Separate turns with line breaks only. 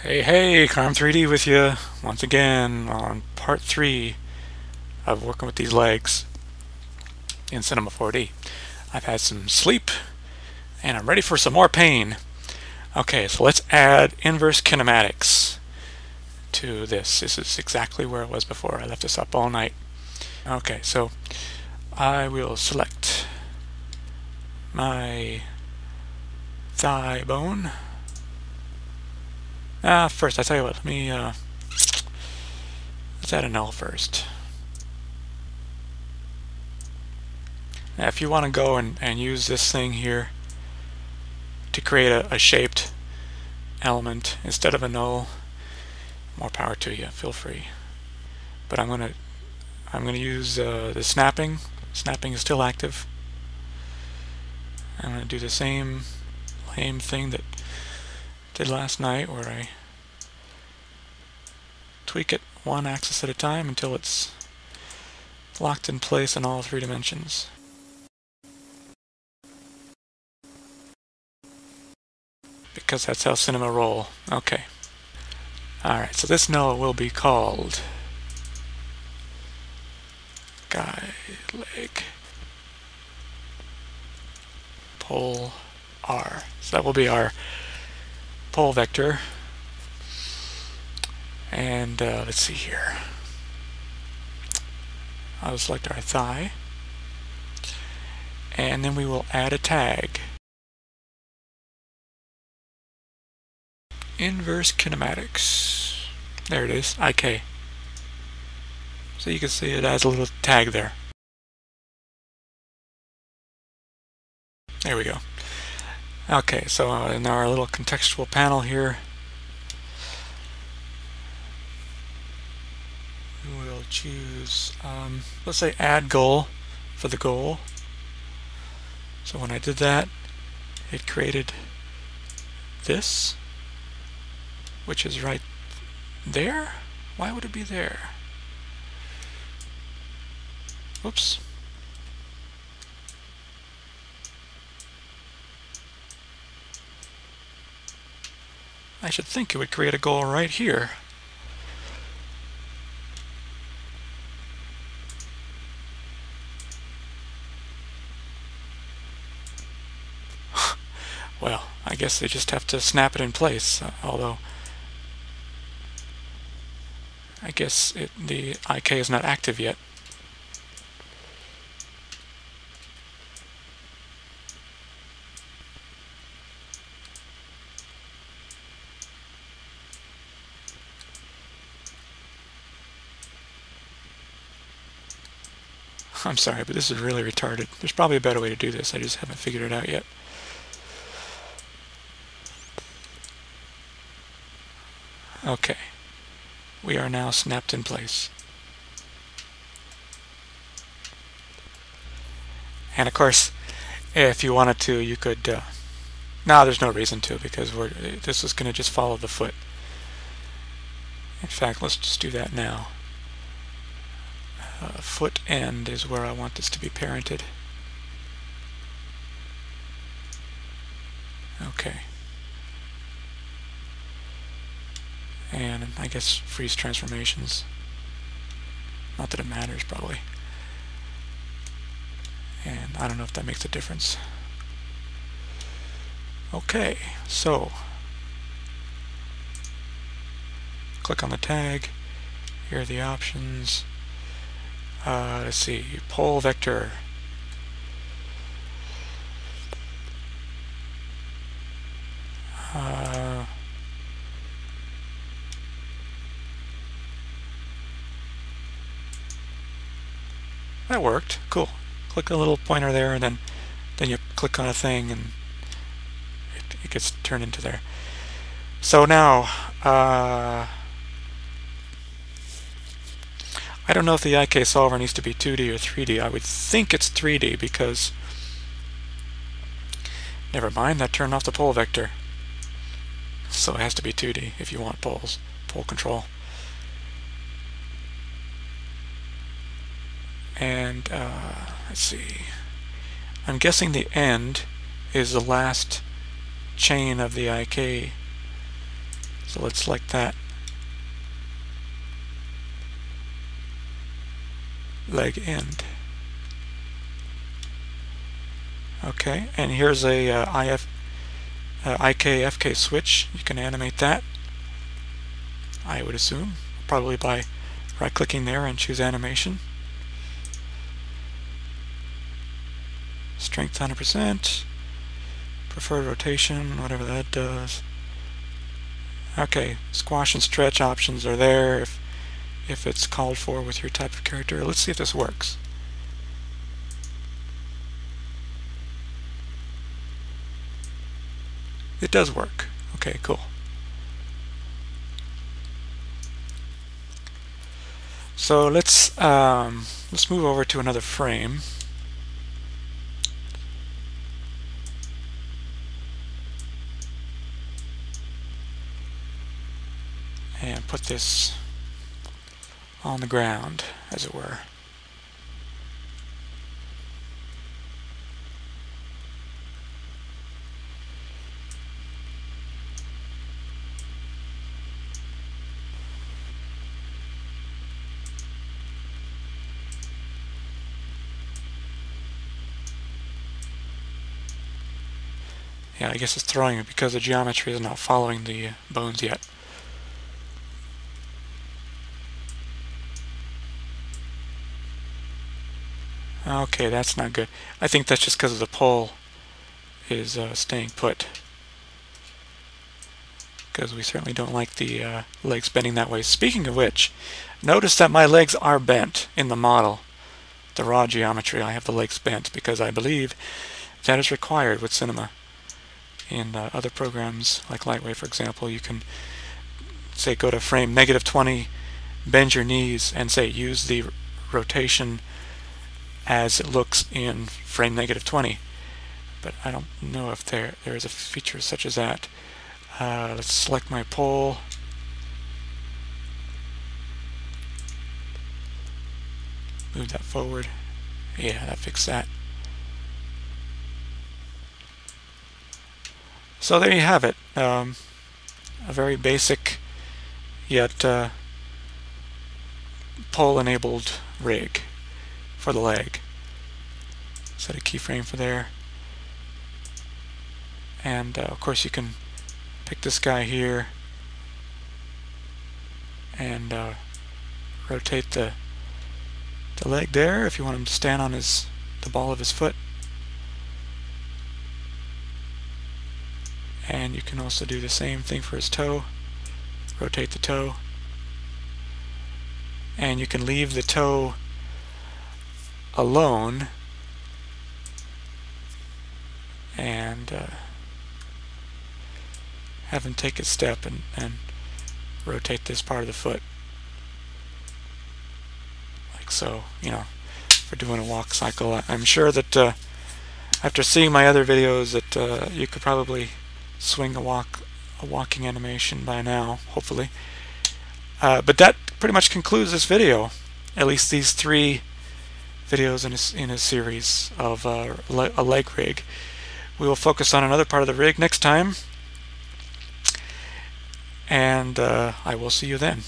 Hey, Carm3D with you once again on part 3 of working with these legs in Cinema 4D. I've had some sleep and I'm ready for some more pain. Okay, so let's add inverse kinematics to this. This is exactly where it was before. I left this up all night. Okay, so I will select my thigh bone. First, I tell you what, let's add a null first. Now, if you want to go and use this thing here to create a shaped element instead of a null, more power to you, feel free. But I'm gonna use the snapping. Snapping is still active. I'm gonna do the same lame thing that did last night, where I tweak it one axis at a time until it's locked in place in all 3 dimensions. Because that's how cinema roll. Okay. Alright, so this null will be called guide leg pole R. So that will be our pole vector. And let's see here. I'll select our thigh. And then we will add a tag. Inverse kinematics. There it is, IK. So you can see it has a little tag there. There we go. Okay, so in our little contextual panel here, we will choose, let's say add goal for the goal. So when I did that, it created this, which is right there. Why would it be there? Oops. I should think it would create a goal right here. Well, I guess they just have to snap it in place, although I guess the IK is not active yet. I'm sorry, but this is really retarded. There's probably a better way to do this. I just haven't figured it out yet. Okay. We are now snapped in place. And of course, if you wanted to, you could... no, there's no reason to, because this is going to just follow the foot. In fact, let's just do that now. Foot end is where I want this to be parented. Okay. And I guess freeze transformations. Not that it matters, probably. And I don't know if that makes a difference. Okay, so click on the tag. Here are the options. Let's see, pole vector. That worked. Cool. Click a little pointer there, and then you click on a thing, and it gets turned into there. So now, I don't know if the IK solver needs to be 2D or 3D. I would think it's 3D because, never mind, that turned off the pole vector. So it has to be 2D if you want pole control. And let's see. I'm guessing the end is the last chain of the IK. So let's select that leg end. Okay, and here's a IK-FK switch. You can animate that, I would assume, probably by right-clicking there and choose animation. Strength 100%, preferred rotation, whatever that does. Okay, squash and stretch options are there if it's called for with your type of character. Let's see if this works. It does work. Okay, cool. So let's move over to another frame. And put this on the ground, as it were. Yeah, I guess it's throwing it because the geometry is not following the bones yet. Okay, that's not good. I think that's just because the pole is staying put. Because we certainly don't like the legs bending that way. Speaking of which, notice that my legs are bent in the model. The raw geometry, I have the legs bent because I believe that is required with Cinema. In other programs, like Lightweight, for example, you can say go to frame -20, bend your knees, and say use the rotation as it looks in frame -20. But I don't know if there is a feature such as that. Let's select my pole. Move that forward. Yeah, that fixed that. So there you have it. A very basic yet pole-enabled rig for the leg. Set a keyframe for there. And of course you can pick this guy here and rotate the leg there if you want him to stand on the ball of his foot. And you can also do the same thing for his toe. Rotate the toe. And you can leave the toe alone and have him take a step and rotate this part of the foot. Like so, you know, for doing a walk cycle. I'm sure that after seeing my other videos that you could probably swing a walking animation by now, hopefully. But that pretty much concludes this video, at least these 3 videos in a series of a leg rig. We will focus on another part of the rig next time, and I will see you then.